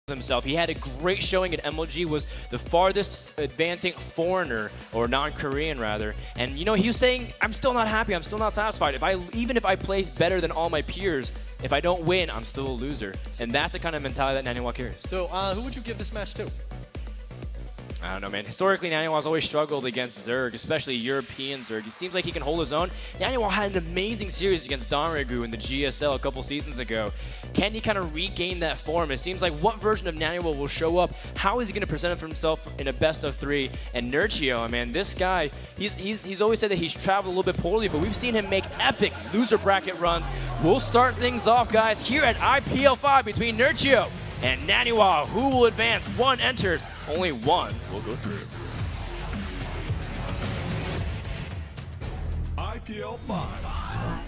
himself. He had a great showing at MLG, was the farthest advancing foreigner, or non-Korean rather. And you know, he was saying, I'm still not happy, I'm still not satisfied. Even if I play better than all my peers, if I don't win, I'm still a loser. And that's the kind of mentality that Naniwa carries. So who would you give this match to? I don't know, man. Historically, Naniwa's always struggled against Zerg, especially European Zerg. He seems like he can hold his own. Naniwa had an amazing series against Donregu in the GSL a couple seasons ago. Can he kind of regain that form? It seems like what version of Naniwa will show up? How is he going to present himself in a best-of-3? And Nerchio, man, this guy, he's always said that he's traveled a little bit poorly, but we've seen him make epic loser bracket runs. We'll start things off, guys, here at IPL 5 between Nerchio and Naniwa. Who will advance? One enters. Only one will go through. IPL 5.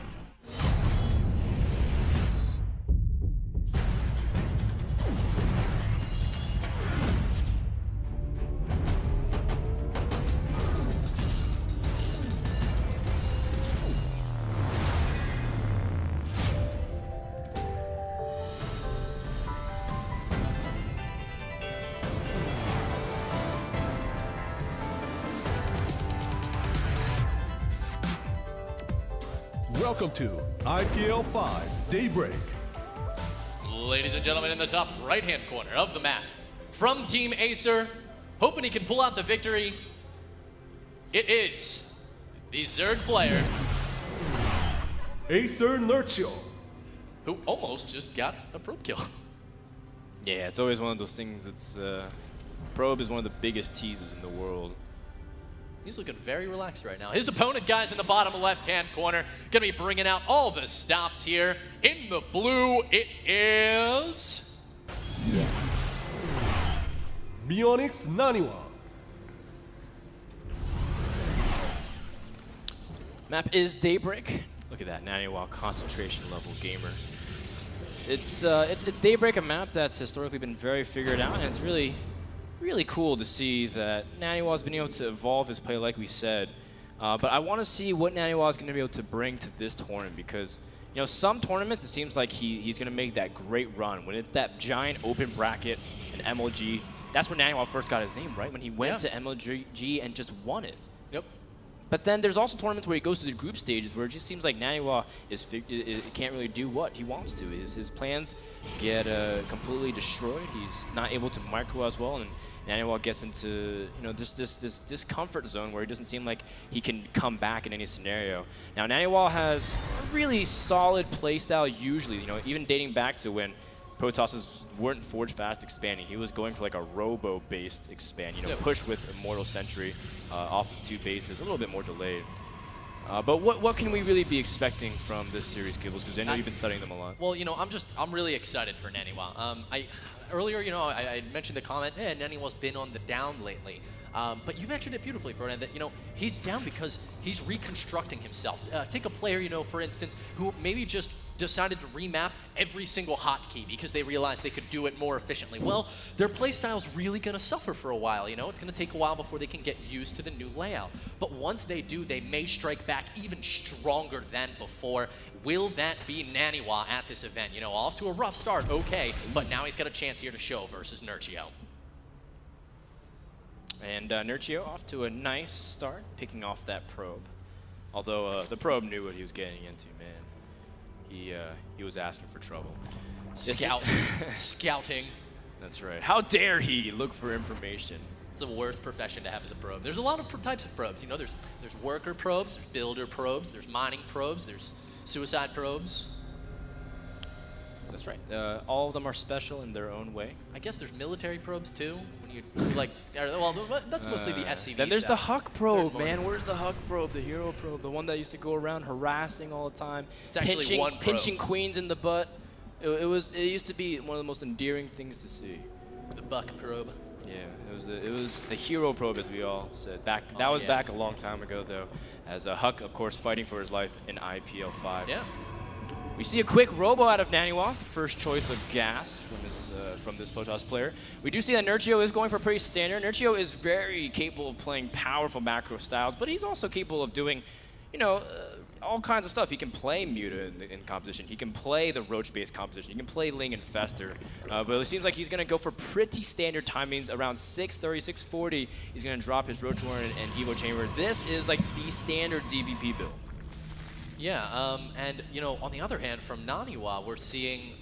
Welcome to IPL 5 Daybreak. Ladies and gentlemen, in the top right-hand corner of the map, from Team Acer, hoping he can pull out the victory, it is the Zerg player, Acer Nerchio. who almost just got a probe kill. Yeah, it's always one of those things. It's probe is one of the biggest teases in the world. He's looking very relaxed right now. His opponent, guys, in the bottom left-hand corner, gonna be bringing out all the stops here. In the blue, it is... Mionix Naniwa. Map is Daybreak. Look at that, Naniwa concentration level gamer. It's Daybreak, a map that's historically been very figured out, and it's really cool to see that Naniwa's been able to evolve his play, like we said. But I want to see what Naniwa's going to be able to bring to this tournament, because you know, some tournaments it seems like he's going to make that great run when it's that giant open bracket in MLG. That's when Naniwa first got his name, right? When he went to MLG and just won it. Yep. But then there's also tournaments where he goes to the group stages where it just seems like Naniwa can't really do what he wants to. His plans get completely destroyed. He's not able to micro as well, and Naniwa gets into this discomfort zone where he doesn't seem like he can come back in any scenario. Now Naniwa has a really solid playstyle usually, even dating back to when Protosses weren't Forge Fast expanding. He was going for like a robo-based expand, push with Immortal Sentry off of 2 bases, a little bit more delayed. But what can we really be expecting from this series, Gibbles? Because I know you've been studying them a lot. Well, I'm really excited for Naniwa. Earlier, I mentioned the comment, hey, Naniwa's been on the down lately. But you mentioned it beautifully, Ferdinand, that, he's down because he's reconstructing himself. Take a player, for instance, who maybe just decided to remap every single hotkey because they realized they could do it more efficiently. Well, their playstyle's really going to suffer for a while, It's going to take a while before they can get used to the new layout. But once they do, they may strike back even stronger than before. Will that be Naniwa at this event? Off to a rough start, okay, but now he's got a chance here to show versus Nerchio. And Nerchio off to a nice start, picking off that probe. Although the probe knew what he was getting into, man. He was asking for trouble. Scouting. That's right. How dare he look for information? It's the worst profession to have as a probe. There's a lot of types of probes. There's worker probes, there's builder probes, there's mining probes, there's suicide probes. That's right. All of them are special in their own way. I guess there's military probes too. When you well, that's mostly the SCV. Then there's stuff. the Huck probe, man. Where's the Huck probe, the hero probe, the one that used to go around harassing all the time, it's actually one probe. Pinching queens in the butt. It used to be one of the most endearing things to see. The Buck probe. Yeah, it was the hero probe, as we all said. That was back a long time ago, though, as Huck, of course, fighting for his life in IPL 5. Yeah. We see a quick robo out of Naniwa, first choice of gas from this Protoss player. We do see that Nerchio is going for pretty standard. Nerchio is very capable of playing powerful macro styles, but he's also capable of doing you know, all kinds of stuff. He can play Muta in composition. He can play the Roach-based composition. He can play Ling and Fester. But it seems like he's going to go for pretty standard timings. Around 630, 640, he's going to drop his Roach Warren and Evo Chamber. This is like the standard ZVP build. Yeah, and you know, on the other hand, from Naniwa, we're seeing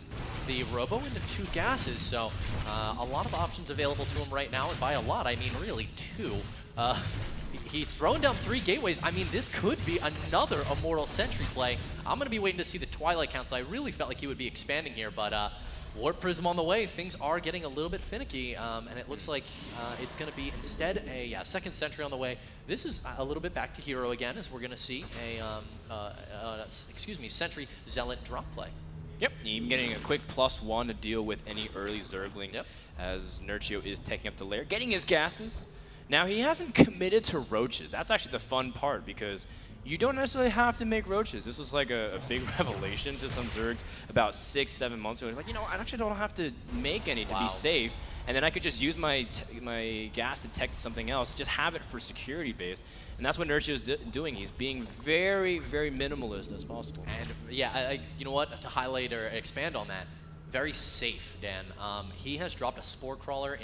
the Robo into 2 gases, so a lot of options available to him right now, and by a lot, I mean really 2. He's throwing down 3 gateways. I mean, this could be another Immortal Sentry play. I'm going to be waiting to see the Twilight counts. I really felt like he would be expanding here, but Warp Prism on the way. Things are getting a little bit finicky, and it looks like it's going to be instead a second Sentry on the way. This is a little bit back to hero again, as we're going to see a Sentry Zealot drop play. Yep, even getting a quick +1 to deal with any early Zerglings, as Nerchio is taking up the lair, getting his gases. Now, he hasn't committed to Roaches. That's actually the fun part, because you don't necessarily have to make Roaches. This was like a big revelation to some Zergs about 6-7 months ago. He's like, you know, I actually don't have to make any to be safe, and then I could just use my gas to tech something else, just have it for security base. And that's what Nerchio is doing. He's being very, very minimalist as possible. And yeah, you know what, to highlight or expand on that, very safe, Dan. He has dropped a Spore Crawler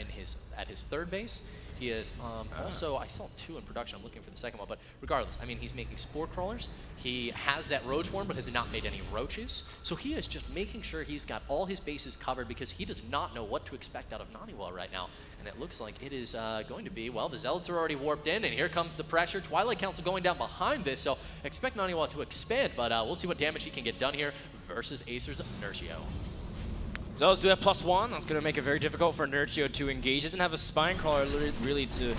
at his 3rd base. He is also, I saw 2 in production, I'm looking for the second one, but regardless, I mean, he's making Spore Crawlers. He has that Roach Worm, but has not made any Roaches. So he is just making sure he's got all his bases covered, because he does not know what to expect out of Naniwa right now. And it looks like it is going to be, well, the Zealots are already warped in, and here comes the pressure. Twilight Council going down behind this, so expect Naniwa to expand, but we'll see what damage he can get done here versus Acer's Nerchio. Zealots do have +1. That's going to make it very difficult for Nerchio to engage. He doesn't have a Spine Crawler really to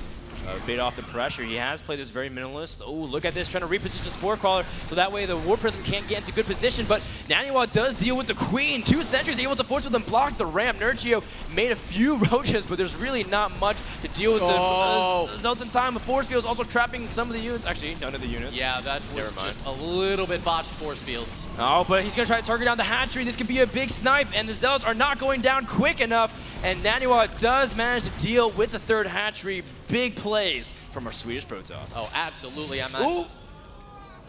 bait off the pressure. He has played this very minimalist. Oh, look at this, trying to reposition the Spore Crawler, so that way the Warp Prism can't get into good position, but Naniwa does deal with the Queen. 2 sentries able to force with them block the ramp. Nerchio made a few Roaches, but there's really not much to deal with the Zealots in time. The Force Field is also trapping some of the units. Actually, none of the units. Yeah, that was just a little bit botched Force Fields. Oh, but he's going to try to target down the hatchery. This could be a big snipe, and the Zealots are not going down quick enough, and Naniwa does manage to deal with the 3rd hatchery. Big plays from our Swedish Protoss. Oh, absolutely. Ooh.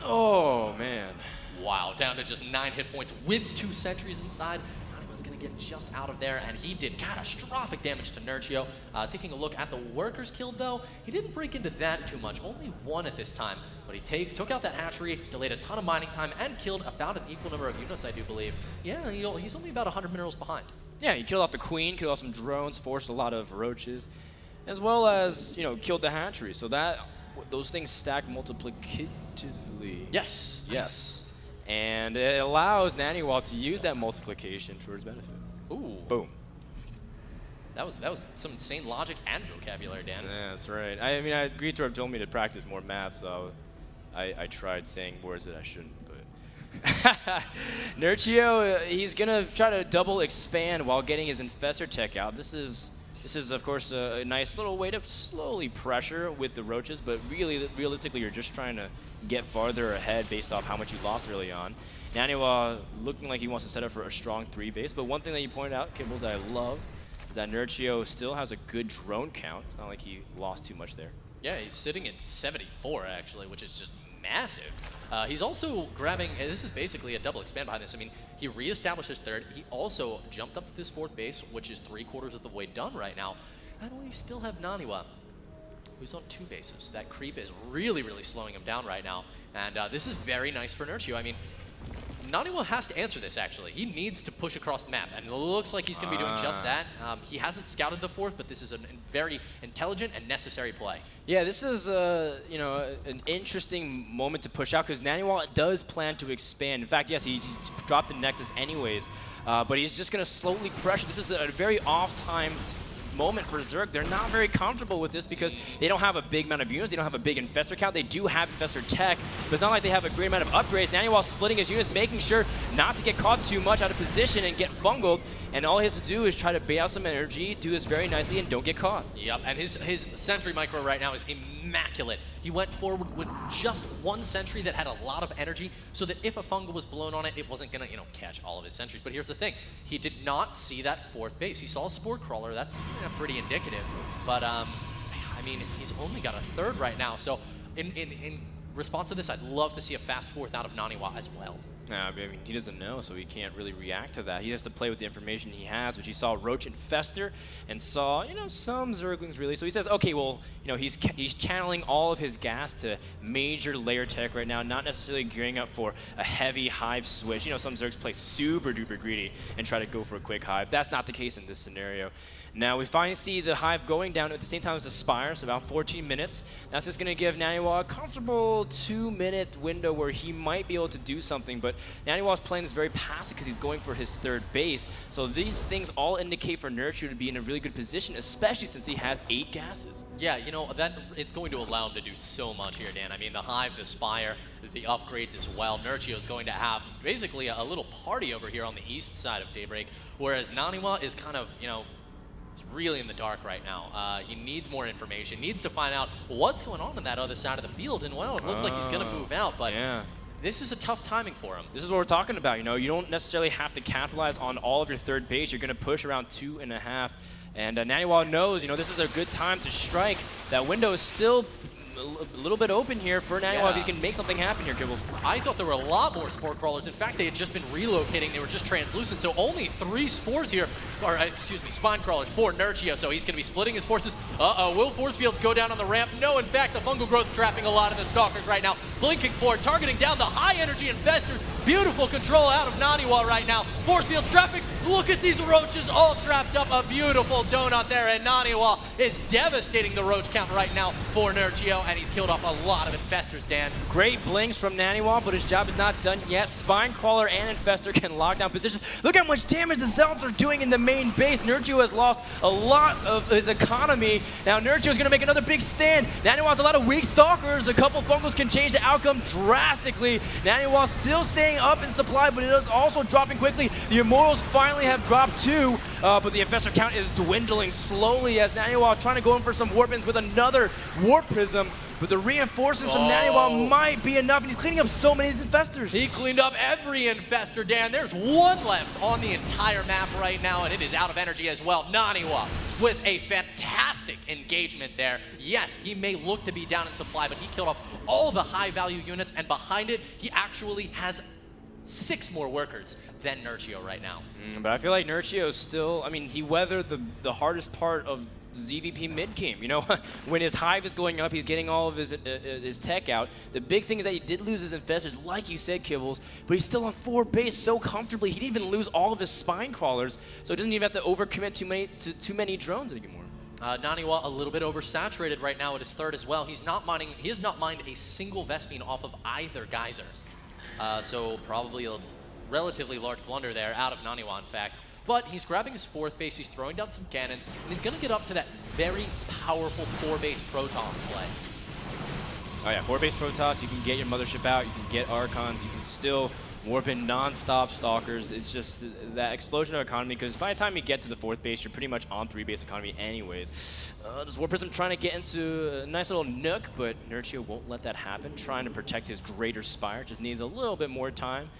Oh, man. Wow, down to just 9 hit points with 2 sentries inside. Naniwa's going to get just out of there, and he did catastrophic damage to Nerchio. Taking a look at the workers killed, though, he didn't break into that too much. Only 1 at this time, but he took out that hatchery, delayed a ton of mining time, and killed about an equal number of units, I do believe. Yeah, he's only about 100 minerals behind. Yeah, he killed off the Queen, killed off some drones, forced a lot of Roaches, as well as, you know, killed the hatchery. So those things stack multiplicatively. Yes. Yes. And it allows Naniwa to use that multiplication for his benefit. Ooh. Boom. That was some insane logic and vocabulary, Dan. Yeah, that's right. I mean, Greetorp told me to practice more math, so I tried saying words that I shouldn't. Nerchio, he's gonna try to double expand while getting his Infestor tech out. This is of course a nice little way to slowly pressure with the Roaches, but really, realistically, you're just trying to get farther ahead based off how much you lost early on. Naniwa looking like he wants to set up for a strong 3 base, but one thing that you pointed out, Kibbles, that I love, is that Nerchio still has a good drone count. It's not like he lost too much there. Yeah, he's sitting at 74 actually, which is just massive. He's also grabbing, this is basically a double expand behind this. I mean, he reestablished his 3rd. He also jumped up to this 4th base, which is 3/4 of the way done right now. And we still have Naniwa, who's on 2 bases. That creep is really, really slowing him down right now. And this is very nice for Nerchio. I mean, Naniwa has to answer this, actually. He needs to push across the map, and it looks like he's going to be doing just that. He hasn't scouted the 4th, but this is a very intelligent and necessary play. Yeah, this is you know, an interesting moment to push out, because Naniwa does plan to expand. In fact, yes, he dropped the Nexus anyways, but he's just going to slowly pressure. This is a very off-timed moment for Zerg. They're not very comfortable with this because they don't have a big amount of units. They don't have a big Infestor count. They do have Infestor tech, but it's not like they have a great amount of upgrades. Naniwa splitting his units, making sure not to get caught too much out of position and get fungled. And all he has to do is try to bait out some energy, do this very nicely, and don't get caught. Yep, and his Sentry micro right now is immaculate. He went forward with just 1 Sentry that had a lot of energy, so that if a fungal was blown on it, it wasn't gonna, you know, catch all of his sentries. But here's the thing, he did not see that 4th base. He saw a Spore Crawler, that's pretty indicative. But I mean, he's only got a 3rd right now, so in response to this, I'd love to see a fast fourth out of Naniwa as well. I mean, he doesn't know, so he can't really react to that. He has to play with the information he has, which he saw Roach and Fester, and saw, you know, some Zerglings really. So he says, okay, well, you know, he's channeling all of his gas to major layer tech right now, not necessarily gearing up for a heavy hive switch. You know, some Zergs play super duper greedy and try to go for a quick hive. That's not the case in this scenario. Now we finally see the hive going down at the same time as the Spire, so about 14 minutes. That's just going to give Naniwa a comfortable 2-minute window where he might be able to do something, but Naniwa's playing this very passive because he's going for his third base. So these things all indicate for Nerchio to be in a really good position, especially since he has 8 gases. Yeah, you know, that it's going to allow him to do so much here, Dan. I mean, the hive, the Spire, the upgrades as well. Nerchio is going to have basically a little party over here on the east side of Daybreak, whereas Naniwa is kind of, you know, he's really in the dark right now. He needs more information, needs to find out what's going on that other side of the field, and well, it looks like he's going to move out, but yeah. This is a tough timing for him. This is what we're talking about. You know, you don't necessarily have to capitalize on all of your third base. You're going to push around 2.5. And Naniwa knows, you know, this is a good time to strike. That window is still a little bit open here for Naniwa if he can make something happen here, Kibbles. I thought there were a lot more Spore Crawlers. In fact, they had just been relocating. They were just translucent. So only 3 Spores here, or excuse me, Spine Crawlers for Nerchio. So he's going to be splitting his forces. Will Force Fields go down on the ramp? No, in fact, the Fungal Growth trapping a lot of the Stalkers right now. Blinking forward, targeting down the high energy Infestors. Beautiful control out of Naniwa right now. Force Field trapping. Look at these Roaches all trapped up. A beautiful donut there. And Naniwa is devastating the Roach count right now for Nerchio. And he's killed off a lot of Infestors, Dan. Great blinks from Naniwa, but his job is not done yet. Spine Crawler and Infestor can lock down positions. Look how much damage the Zealots are doing in the main base. Nerchio has lost a lot of his economy. Now Nerchio is going to make another big stand. Naniwa has a lot of weak Stalkers. A couple Fungals can change the outcome drastically. Naniwa still staying up in supply, but it is also dropping quickly. The Immortals finally have dropped 2, but the Infestor count is dwindling slowly as Naniwa trying to go in for some Warp-ins with another Warp Prism. But the reinforcements from Naniwa might be enough, and he's cleaning up so many Infestors. He cleaned up every Infestor, Dan. There's 1 left on the entire map right now, and it is out of energy as well. Naniwa with a fantastic engagement there. Yes, he may look to be down in supply, but he killed off all the high-value units, and behind it, he actually has 6 more workers than Nerchio right now. But I feel like Nerchio is still, I mean, he weathered the hardest part of ZVP mid-game. You know, when his hive is going up, he's getting all of his tech out. The big thing is that he did lose his Infestors, like you said, Kibbles, but he's still on 4 base so comfortably. He didn't even lose all of his Spine Crawlers, so he doesn't even have to overcommit too many drones anymore. Naniwa a little bit oversaturated right now at his third as well. He has not mined a single Vespene off of either Geyser. So probably a relatively large blunder there out of Naniwa, in fact. But he's grabbing his 4th base, he's throwing down some cannons, and he's going to get up to that very powerful 4-base Protoss play. Oh yeah, 4-base Protoss, you can get your Mothership out, you can get Archons, you can still warp in non-stop Stalkers. It's just that explosion of economy, because by the time you get to the 4th base, you're pretty much on 3-base economy anyways. This Warp Prism trying to get into a nice little nook, but Nerchio won't let that happen, trying to protect his greater Spire, just needs a little bit more time.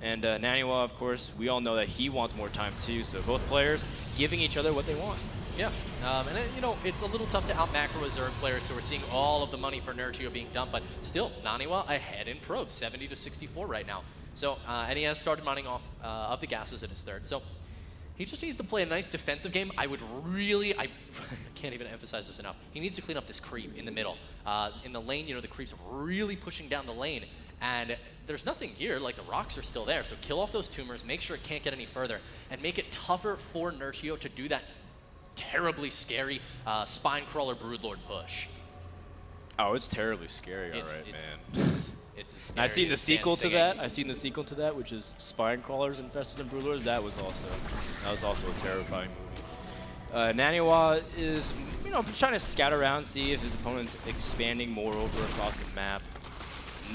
And Naniwa, of course, we all know that he wants more time too, so both players giving each other what they want. Yeah, and you know, it's a little tough to out-macro a Zerg player, so we're seeing all of the money for Nerchio being dumped, but still, Naniwa ahead in probes, 70 to 64 right now. So, and he has started mining off of the gases in his third, so he just needs to play a nice defensive game. I can't even emphasize this enough. He needs to clean up this creep in the middle. In the lane, you know, the creep's really pushing down the lane, and there's nothing here, like the rocks are still there, so kill off those tumors, make sure it can't get any further, and make it tougher for Nerchio to do that terribly scary Spine Crawler Broodlord push. Oh, it's terribly scary, all right, man. It's a scary I've seen the sequel to that. Which is Spine Crawlers, Infestors, and Broodlords. That was also a terrifying movie. Naniwa is, you know, trying to scout around, see if his opponent's expanding more over across the map.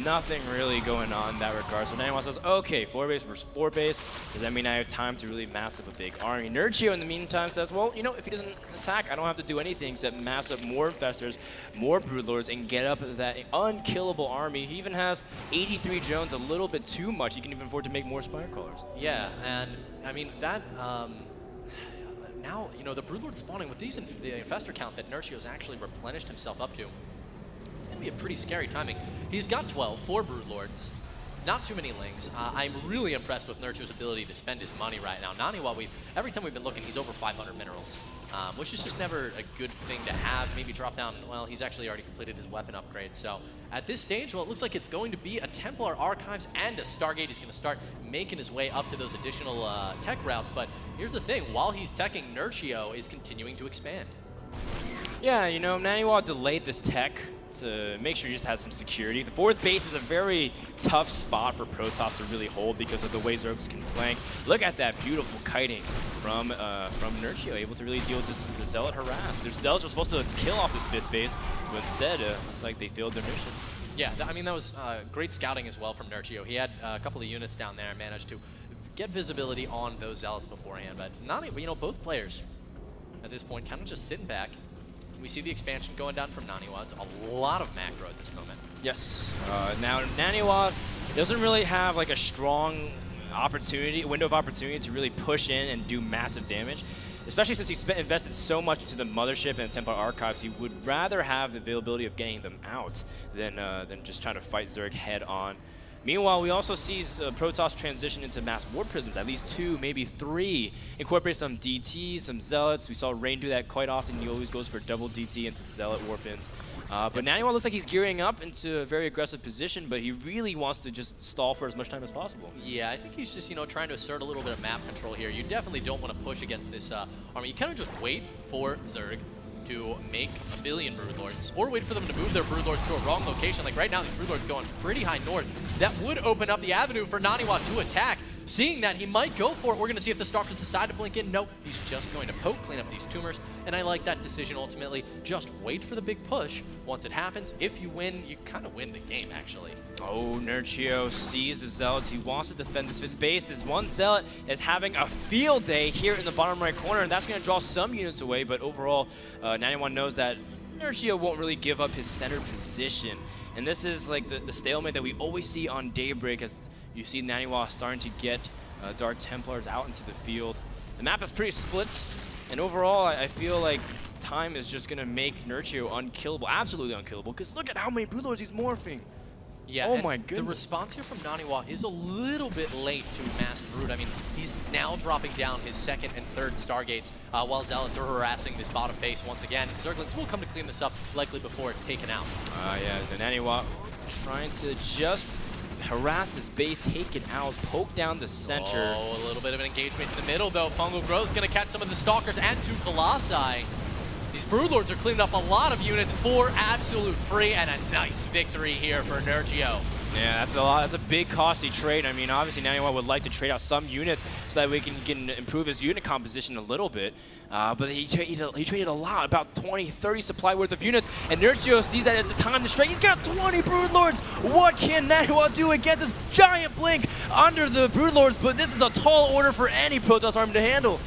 Nothing really going on in that regard. So Naniwa says, okay, 4-base versus 4-base. Does that mean I have time to really mass up a big army? Nerchio, in the meantime, says, well, you know, if he doesn't attack, I don't have to do anything except mass up more Infestors, more Broodlords, and get up that unkillable army. He even has 83 drones, a little bit too much. He can even afford to make more Spire Crawlers. Yeah, and I mean, that, now, you know, the Broodlord spawning with the Infestor count that Nerchio's actually replenished himself up to. It's going to be a pretty scary timing. He's got 12, 4 Broodlords. Not too many links. I'm really impressed with Nerchio's ability to spend his money right now. Naniwa, every time we've been looking, he's over 500 minerals, which is just never a good thing to have. Maybe drop down, well, he's actually already completed his weapon upgrade. So at this stage, well, it looks like it's going to be a Templar Archives and a Stargate. He's going to start making his way up to those additional tech routes. But here's the thing, while he's teching, Nerchio is continuing to expand. Yeah, you know, Naniwa delayed this tech to make sure he just has some security. The 4th base is a very tough spot for Protoss to really hold because of the way Zergs can flank. Look at that beautiful kiting from Nerchio, able to really deal with this, the Zealot harass. Their Zealots were supposed to kill off this 5th base, but instead, looks like they failed their mission. Yeah, I mean, that was great scouting as well from Nerchio. He had a couple of units down there and managed to get visibility on those Zealots beforehand. But you know, both players at this point kind of just sitting back. We see the expansion going down from Naniwa. It's a lot of macro at this moment. Yes. Now, Naniwa doesn't really have like a strong window of opportunity to really push in and do massive damage. Especially since he invested so much into the Mothership and Templar Archives, he would rather have the availability of getting them out than just trying to fight Zerg head on. Meanwhile, we also see Protoss transition into mass warp prisms, at least 2, maybe 3. Incorporate some DT, some Zealots. We saw Rain do that quite often. He always goes for double DT into Zealot warp-ins. But Naniwa looks like he's gearing up into a very aggressive position, but he really wants to just stall for as much time as possible. Yeah, I think he's just, you know, trying to assert a little bit of map control here. You definitely don't want to push against this army. You kind of just wait for Zerg to make a billion Broodlords, or wait for them to move their Broodlords to a wrong location. Like right now, these Broodlords going pretty high north. That would open up the avenue for Naniwa to attack. Seeing that, he might go for it. We're going to see if the Stalkers decide to blink in. No, he's just going to poke, clean up these tumors, and I like that decision ultimately. Just wait for the big push. Once it happens, if you win, you kind of win the game, actually. Oh, Nerchio sees the Zealots. He wants to defend this 5th base. This one Zealot is having a field day here in the bottom right corner, and that's going to draw some units away, but overall, Naniwa knows that Nerchio won't really give up his center position. And this is like the stalemate that we always see on Daybreak, as you see Naniwa starting to get Dark Templars out into the field. The map is pretty split, and overall, I feel like time is just going to make Nerchio unkillable, absolutely unkillable, because look at how many Broodlords he's morphing. Yeah, oh my goodness. The response here from Naniwa is a little bit late to Mass Brood. I mean, he's now dropping down his 2nd and 3rd Stargates while Zealots are harassing this bottom base once again. Zerglings will come to clean this up, likely before it's taken out. Yeah, the Naniwa trying to just harass this base, take it out, poke down the center. Oh, a little bit of an engagement in the middle, though. Fungal Growth's going to catch some of the Stalkers and 2 Colossi. These Broodlords are cleaning up a lot of units for absolute free, and a nice victory here for Nerchio. Yeah, that's a lot. That's a big costly trade. I mean, obviously Naniwa would like to trade out some units so that we can improve his unit composition a little bit. But he traded a lot, about 20, 30 supply worth of units, and Nerchio sees that as the time to trade. He's got 20 Broodlords. What can Naniwa do against this giant blink under the Broodlords? But this is a tall order for any Protoss army to handle.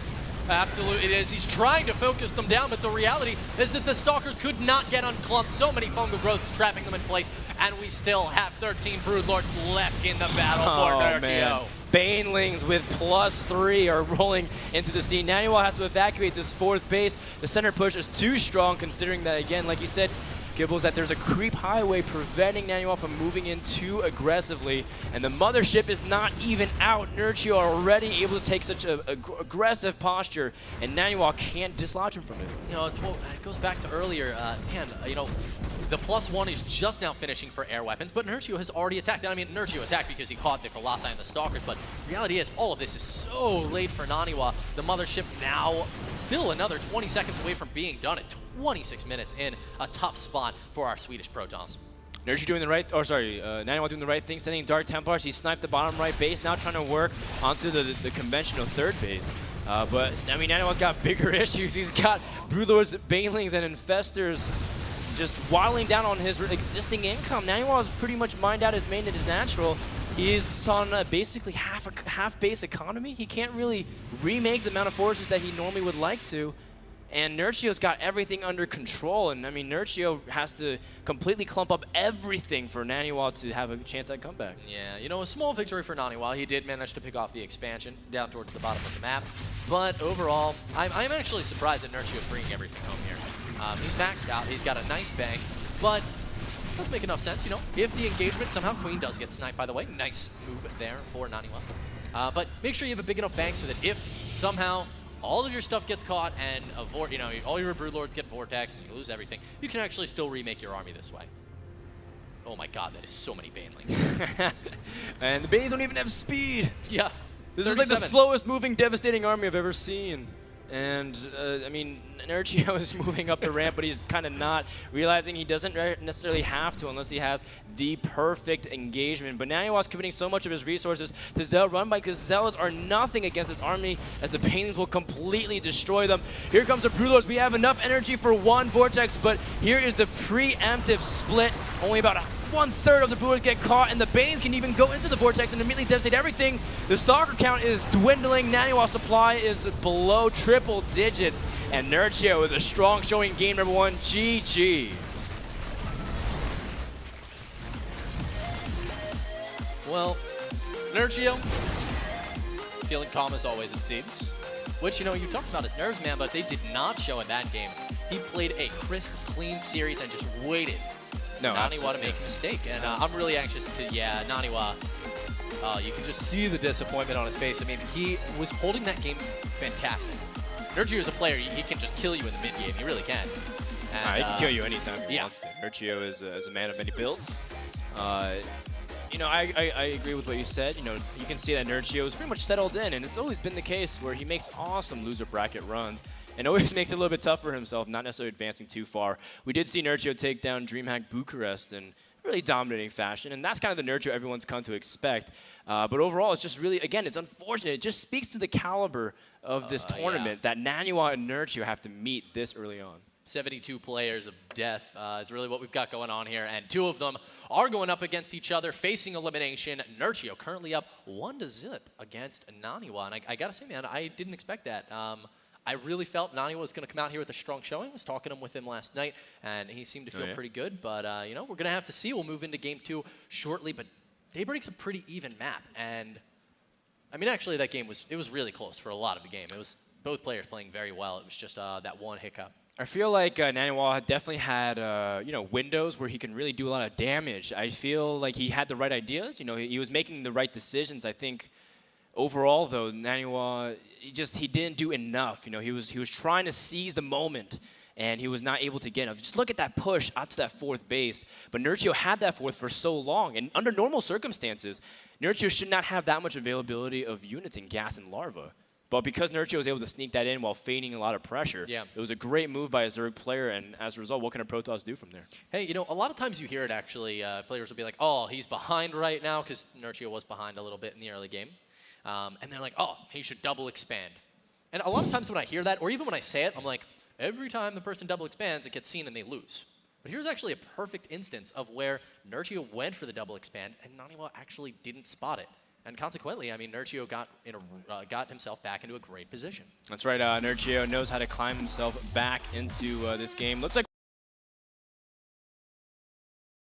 Absolutely it is. He's trying to focus them down, but the reality is that the Stalkers could not get unclumped. So many fungal growths trapping them in place, and we still have 13 Broodlords left in the battle for Nerchio. Man. Banelings with +3 are rolling into the scene. Naniwa has to evacuate this 4th base. The center push is too strong, considering that, again, like you said, Gibbles, that there's a creep highway preventing Naniwa from moving in too aggressively, and the Mothership is not even out. Nerchio are already able to take such an aggressive posture, and Naniwa can't dislodge him from it. You know, it goes back to earlier. Man, you know, the +1 is just now finishing for air weapons, but Nerchio has already attacked. I mean, Nerchio attacked because he caught the Colossi and the Stalkers, but the reality is all of this is so late for Naniwa. The Mothership now still another 20 seconds away from being done at 26 minutes in. A tough spot for our Swedish Protons. Nerchio doing the right, Naniwa doing the right thing, sending Dark Templars. He sniped the bottom right base, now trying to work onto the conventional 3rd base. But, I mean, Naniwa's got bigger issues. He's got Broodlords, Banelings, and Infestors just waddling down on his existing income. Naniwa is pretty much mined out his main and his natural. He's on basically half base economy. He can't really remake the amount of forces that he normally would like to. And Nerchio's got everything under control, and I mean, Nerchio has to completely clump up everything for Naniwa to have a chance at comeback. Yeah, you know, a small victory for Naniwa. He did manage to pick off the expansion down towards the bottom of the map. But overall, I'm actually surprised that Nerchio is bringing everything home here. He's maxed out, he's got a nice bank, but does make enough sense, you know. If the engagement, somehow Queen does get sniped, by the way. Nice move there for Naniwa. But make sure you have a big enough bank so that if somehow all of your stuff gets caught and you know, all your Broodlords get Vortex and you lose everything, you can actually still remake your army this way. Oh my god, that is so many Banelings. And the Banes don't even have speed. Yeah. This is like the slowest moving, devastating army I've ever seen. And, I mean, Nerchio is moving up the ramp, but he's kind of not, realizing he doesn't necessarily have to unless he has the perfect engagement. But Naniwa's committing so much of his resources to Zell run by, because Zells are nothing against this army, as the Paintings will completely destroy them. Here comes the Broodlords. We have enough energy for one Vortex, but here is the preemptive split. Only about 1/3 of the Broodlords get caught, and the Banes can even go into the Vortex and immediately devastate everything. The Stalker count is dwindling. Naniwa's supply is below triple digits, and Nerchio with a strong showing game number 1. GG. Well, Nerchio, feeling calm as always, it seems. Which, you know, you talked about his nerves, man, but they did not show in that game. He played a crisp, clean series and just waited Naniwa to make a mistake. And I'm really anxious to, Naniwa, you can just see the disappointment on his face. I mean, he was holding that game fantastic. Nerchio is a player, he can just kill you in the mid-game, he really can. And, he can kill you anytime he wants to. Nerchio is a man of many builds. You know, I agree with what you said. You know, you can see that Nerchio is pretty much settled in, and it's always been the case where he makes awesome loser bracket runs and always makes it a little bit tough for himself, not necessarily advancing too far. We did see Nerchio take down DreamHack Bucharest in really dominating fashion, and that's kind of the Nerchio everyone's come to expect. But overall, it's just really, again, it's unfortunate. It just speaks to the caliber of this tournament that Naniwa and Nerchio have to meet this early on. 72 players of death is really what we've got going on here, and 2 of them are going up against each other, facing elimination. Nerchio currently up 1-0 against Naniwa, and I gotta say, man, I didn't expect that. I really felt Naniwa was going to come out here with a strong showing. I was talking with him last night, and he seemed to feel pretty good. But, you know, we're going to have to see. We'll move into Game 2 shortly. But Daybreak's a pretty even map. And, I mean, actually, that game was really close for a lot of the game. It was both players playing very well. It was just that one hiccup. I feel like Naniwa definitely had, you know, windows where he can really do a lot of damage. I feel like he had the right ideas. You know, he was making the right decisions. I think overall, though, Naniwa, he didn't do enough. You know, he was trying to seize the moment, and he was not able to get enough. Just look at that push out to that 4th base. But Nerchio had that 4th for so long, and under normal circumstances, Nerchio should not have that much availability of units in Gas and Larva. But because Nerchio was able to sneak that in while feigning a lot of pressure, it was a great move by a Zerg player, and as a result, what can a Protoss do from there? Hey, you know, a lot of times you hear it actually, players will be like, oh, he's behind right now, because Nerchio was behind a little bit in the early game. And they're like, oh, he should double expand. And a lot of times when I hear that, or even when I say it, I'm like, every time the person double expands, it gets seen and they lose. But here's actually a perfect instance of where Nerchio went for the double expand, and Naniwa actually didn't spot it. And consequently, I mean, Nerchio got himself back into a great position. That's right. Nerchio knows how to climb himself back into this game. Looks like